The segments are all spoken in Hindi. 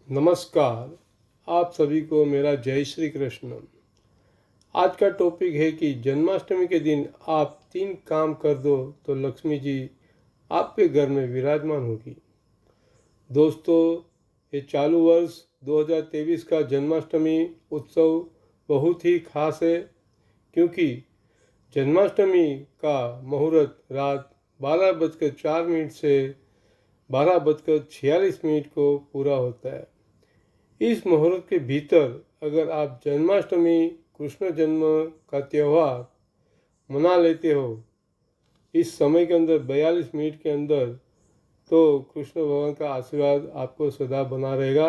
नमस्कार। आप सभी को मेरा जय श्री कृष्ण। आज का टॉपिक है कि जन्माष्टमी के दिन आप 3 काम कर दो तो लक्ष्मी जी आपके घर में विराजमान होगी। दोस्तों, ये चालू वर्ष 2023 का जन्माष्टमी उत्सव बहुत ही खास है, क्योंकि जन्माष्टमी का मुहूर्त रात 12:04 से 12:46 को पूरा होता है। इस मुहूर्त के भीतर अगर आप जन्माष्टमी कृष्ण जन्म का त्यौहार मना लेते हो इस समय के अंदर 42 मिनट के अंदर, तो कृष्ण भगवान का आशीर्वाद आपको सदा बना रहेगा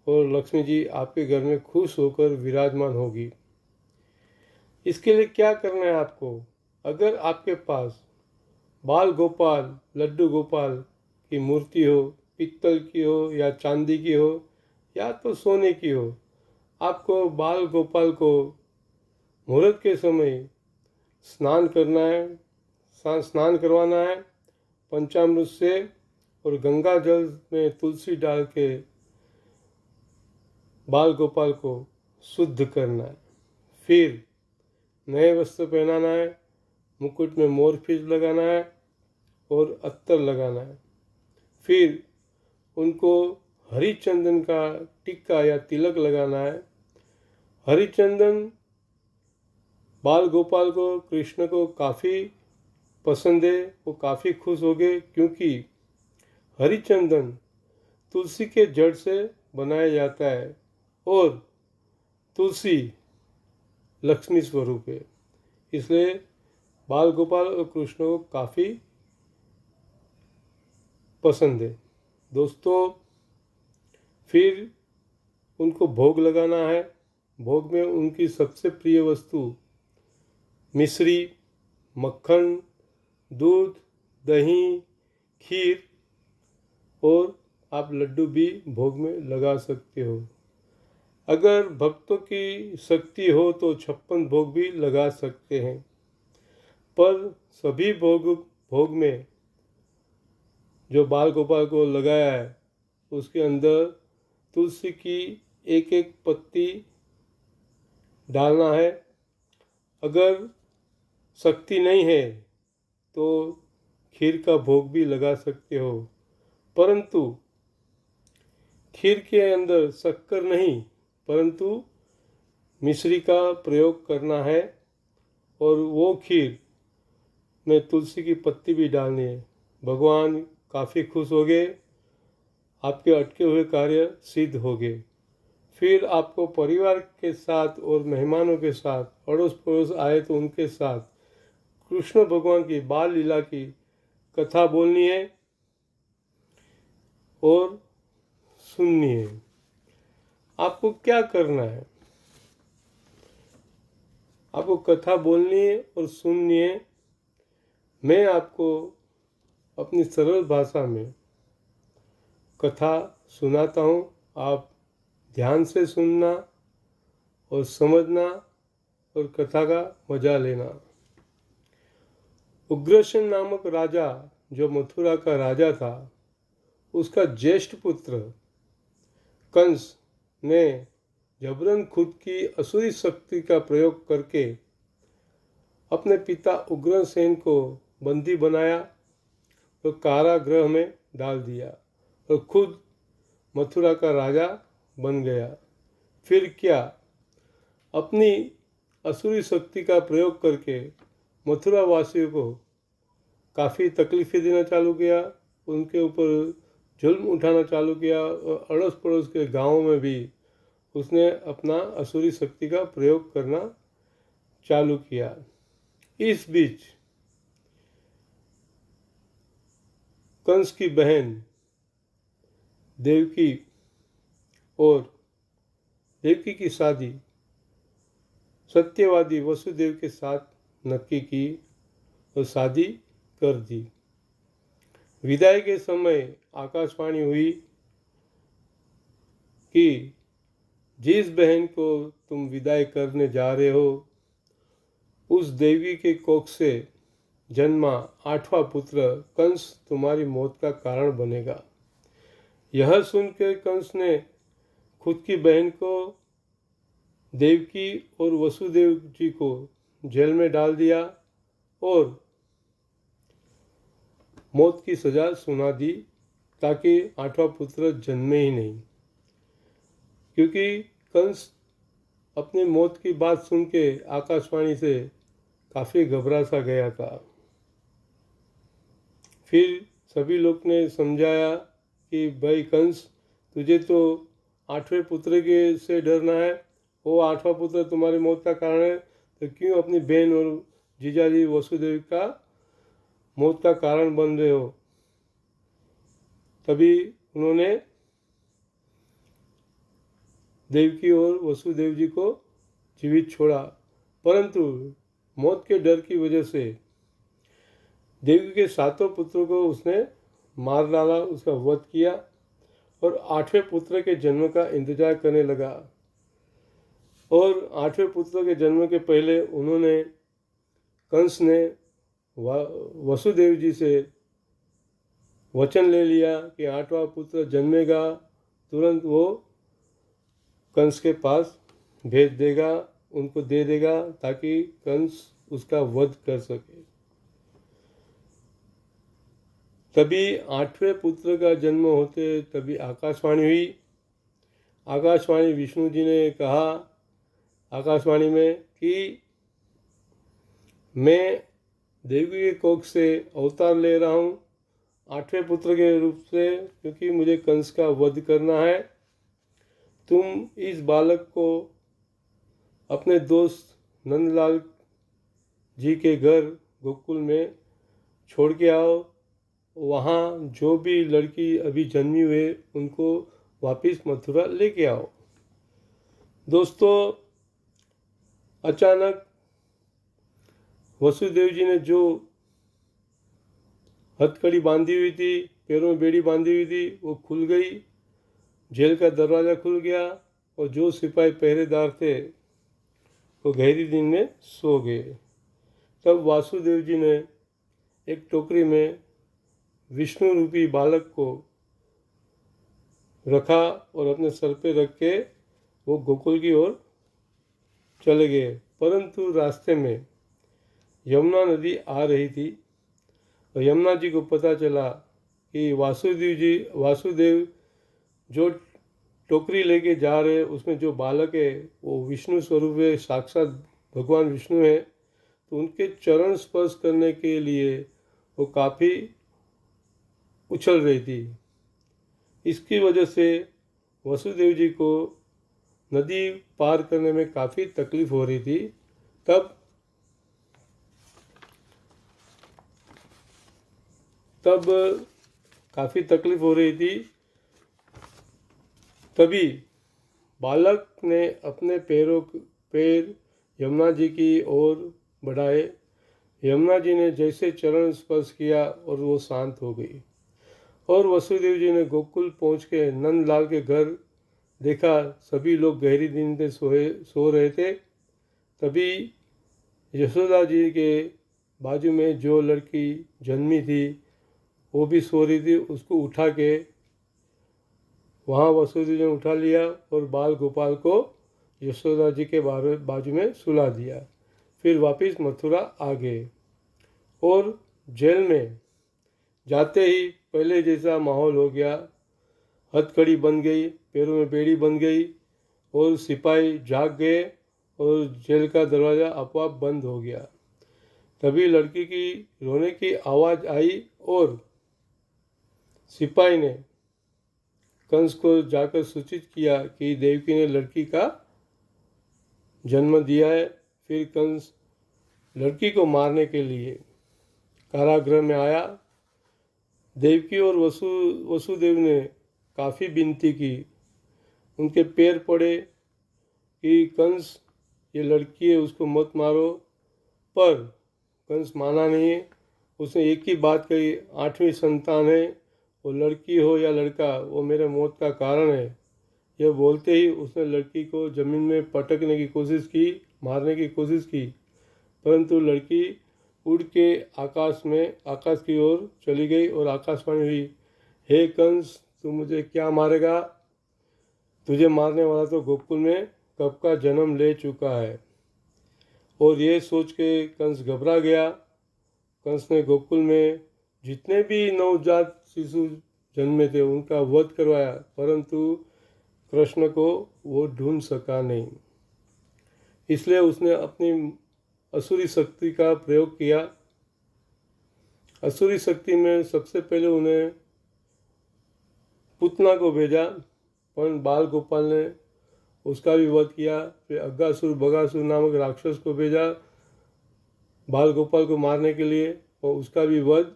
और लक्ष्मी जी आपके घर में खुश होकर विराजमान होगी। इसके लिए क्या करना है आपको? अगर आपके पास बाल गोपाल, लड्डू गोपाल की मूर्ति हो, पित्तल की हो या चांदी की हो या तो सोने की हो, आपको बाल गोपाल को मुहूर्त के समय स्नान करना है, स्नान करवाना है पंचामृत से, और गंगा जल में तुलसी डाल के बाल गोपाल को शुद्ध करना है। फिर नए वस्त्र पहनाना है, मुकुट में मोरपींछ लगाना है और अत्तर लगाना है। फिर उनको हरी चंदन का टिक्का या तिलक लगाना है। हरी चंदन बाल गोपाल को, कृष्ण को काफ़ी पसंद है, वो काफ़ी खुश हो गए, क्योंकि हरी चंदन तुलसी के जड़ से बनाया जाता है और तुलसी लक्ष्मी स्वरूप है, इसलिए बाल गोपाल और कृष्ण को काफ़ी पसंद है। दोस्तों, फिर उनको भोग लगाना है। भोग में उनकी सबसे प्रिय वस्तु मिश्री, मक्खन, दूध, दही, खीर और आप लड्डू भी भोग में लगा सकते हो। अगर भक्तों की शक्ति हो तो 56 भोग भी लगा सकते हैं, पर सभी भोग में जो बाल गोपाल को लगाया है उसके अंदर तुलसी की एक एक पत्ती डालना है। अगर शक्ति नहीं है तो खीर का भोग भी लगा सकते हो, परंतु खीर के अंदर शक्कर नहीं परंतु मिश्री का प्रयोग करना है, और वो खीर में तुलसी की पत्ती भी डालनी है। भगवान काफ़ी खुश हो गए, आपके अटके हुए कार्य सिद्ध हो गए। फिर आपको परिवार के साथ और मेहमानों के साथ, अड़ोस पड़ोस आए तो उनके साथ कृष्ण भगवान की बाल लीला की कथा बोलनी है और सुननी है। आपको क्या करना है? आपको कथा बोलनी है और सुननी है। मैं आपको अपनी सरल भाषा में कथा सुनाता हूँ, आप ध्यान से सुनना और समझना और कथा का मजा लेना। उग्रसेन नामक राजा, जो मथुरा का राजा था, उसका ज्येष्ठ पुत्र कंस ने जबरन खुद की असुरी शक्ति का प्रयोग करके अपने पिता उग्रसेन को बंदी बनाया और कारागृह में डाल दिया और खुद मथुरा का राजा बन गया। फिर क्या, अपनी असुरी शक्ति का प्रयोग करके मथुरा वासियों को काफ़ी तकलीफ़ें देना चालू किया, उनके ऊपर जुल्म उठाना चालू किया और अड़ोस पड़ोस के गांवों में भी उसने अपना असुरी शक्ति का प्रयोग करना चालू किया। इस बीच कंस की बहन देवकी और देवकी की शादी सत्यवादी वसुदेव के साथ नक्की की और शादी कर दी। विदाई के समय आकाशवाणी हुई कि जिस बहन को तुम विदाई करने जा रहे हो उस देवी के कोख से जन्मा 8वां पुत्र कंस तुम्हारी मौत का कारण बनेगा। यह सुनकर कंस ने खुद की बहन को देवकी और वसुदेव जी को जेल में डाल दिया और मौत की सजा सुना दी, ताकि 8वां पुत्र जन्मे ही नहीं। क्योंकि कंस अपनी मौत की बात सुन के आकाशवाणी से काफ़ी घबरा सा गया था। फिर सभी लोग ने समझाया कि भाई कंस, तुझे तो 8वें पुत्र के से डरना है, वो 8वां पुत्र तुम्हारी मौत का कारण है, तो क्यों अपनी बहन और जीजाजी वसुदेव का मौत का कारण बन रहे हो। तभी उन्होंने देवकी और वसुदेव जी को जीवित छोड़ा, परंतु मौत के डर की वजह से देवकी के 7 पुत्रों को उसने मार डाला, उसका वध किया और 8वें पुत्र के जन्म का इंतजार करने लगा। और 8वें पुत्र के जन्म के पहले उन्होंने कंस ने वसुदेव जी से वचन ले लिया कि 8वां पुत्र जन्मेगा तुरंत वो कंस के पास भेज देगा, उनको दे देगा, ताकि कंस उसका वध कर सके। तभी 8वें पुत्र का जन्म होते तभी आकाशवाणी हुई। आकाशवाणी विष्णु जी ने कहा आकाशवाणी में कि मैं देवी के कोख से अवतार ले रहा हूँ 8वें पुत्र के रूप से, क्योंकि मुझे कंस का वध करना है। तुम इस बालक को अपने दोस्त नंदलाल जी के घर गोकुल में छोड़ के आओ। वहाँ जो भी लड़की अभी जन्मी हुए उनको वापस मथुरा लेके आओ। दोस्तों, अचानक वसुदेव जी ने जो हथकड़ी बांधी हुई थी, पैरों में बेड़ी बांधी हुई थी, वो खुल गई, जेल का दरवाज़ा खुल गया और जो सिपाही पहरेदार थे वो गहरी नींद में सो गए। तब वासुदेव जी ने एक टोकरी में विष्णु रूपी बालक को रखा और अपने सर पे रख के वो गोकुल की ओर चले गए। परंतु रास्ते में यमुना नदी आ रही थी और यमुना जी को पता चला कि वासुदेव जो टोकरी लेके जा रहे हैं उसमें जो बालक है वो विष्णु स्वरूप है, साक्षात भगवान विष्णु है। तो उनके चरण स्पर्श करने के लिए वो काफ़ी उछल रही थी। इसकी वजह से वसुदेव जी को नदी पार करने में काफ़ी तकलीफ हो रही थी। तब काफ़ी तकलीफ हो रही थी। तभी बालक ने अपने पैर यमुना जी की ओर बढ़ाए। यमुना जी ने जैसे चरण स्पर्श किया और वो शांत हो गई। और वसुदेव जी ने गोकुल पहुँच के नंदलाल के घर देखा, सभी लोग गहरी नींद में सो रहे थे। तभी यशोदा जी के बाजू में जो लड़की जन्मी थी वो भी सो रही थी, उसको उठा के वहाँ वसुदेव जी ने उठा लिया और बाल गोपाल को यशोदा जी के बाजू में सुला दिया। फिर वापस मथुरा आ गए और जेल में जाते ही पहले जैसा माहौल हो गया। हथकड़ी बन गई, पैरों में बेड़ी बन गई और सिपाही जाग गए और जेल का दरवाज़ा अपने बंद हो गया। तभी लड़की की रोने की आवाज़ आई और सिपाही ने कंस को जाकर सूचित किया कि देवकी ने लड़की का जन्म दिया है। फिर कंस लड़की को मारने के लिए कारागृह में आया। देवकी और वसुदेव ने काफ़ी विनती की, उनके पैर पड़े कि कंस ये लड़की है उसको मत मारो, पर कंस माना नहीं। उसने एक ही बात कही, 8वीं संतान है, वो लड़की हो या लड़का, वो मेरे मौत का कारण है। यह बोलते ही उसने लड़की को ज़मीन में पटकने की कोशिश की, मारने की कोशिश की, परंतु लड़की उड़ के आकाश की ओर चली गई और आकाशवाणी हुई, हे कंस, तू मुझे क्या मारेगा? तुझे मारने वाला तो गोकुल में कब का जन्म ले चुका है। और ये सोच के कंस घबरा गया। कंस ने गोकुल में जितने भी नवजात शिशु जन्मे थे उनका वध करवाया, परंतु कृष्ण को वो ढूंढ सका नहीं। इसलिए उसने अपनी असुरी शक्ति का प्रयोग किया। असुरी शक्ति में सबसे पहले उन्हें पूतना को भेजा, पर बाल गोपाल ने उसका भी वध किया। फिर अग्गासुर बगासुर नामक राक्षस को भेजा बाल गोपाल को मारने के लिए, और उसका भी वध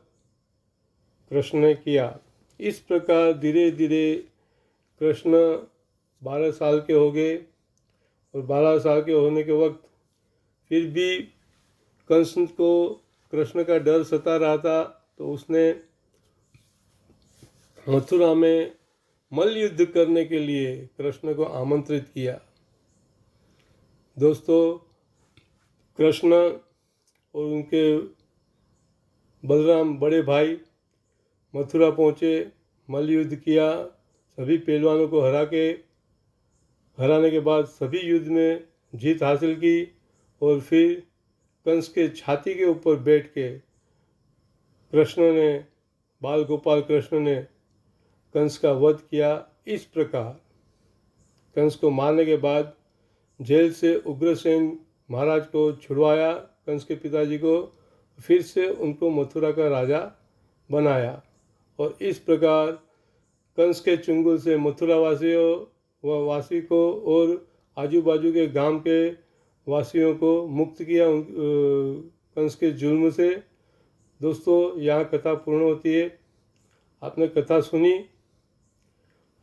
कृष्ण ने किया। इस प्रकार धीरे धीरे कृष्ण 12 साल के हो गए, और 12 साल के होने के वक्त फिर भी कंस को कृष्ण का डर सता रहा था, तो उसने मथुरा में मल्ल युद्ध करने के लिए कृष्ण को आमंत्रित किया। दोस्तों, कृष्ण और उनके बलराम बड़े भाई मथुरा पहुँचे, मल्ल युद्ध किया, सभी पहलवानों को हराने के बाद सभी युद्ध में जीत हासिल की, और फिर कंस के छाती के ऊपर बैठ के बाल गोपाल कृष्ण ने कंस का वध किया। इस प्रकार कंस को मारने के बाद जेल से उग्रसेन महाराज को छुड़वाया, कंस के पिताजी को, फिर से उनको मथुरा का राजा बनाया। और इस प्रकार कंस के चुंगल से मथुरा वासी को और आजू बाजू के गांव के वासियों को मुक्त किया कंस के जुल्म से। दोस्तों, यहाँ कथा पूर्ण होती है। आपने कथा सुनी,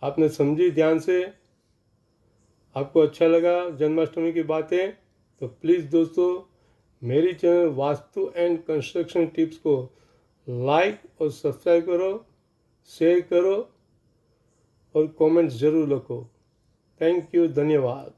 आपने समझी ध्यान से, आपको अच्छा लगा जन्माष्टमी की बातें, तो प्लीज़ दोस्तों मेरी channel vastu and construction tips को लाइक और सब्सक्राइब करो, शेयर करो और कमेंट्स ज़रूर लिखो। थैंक यू, धन्यवाद।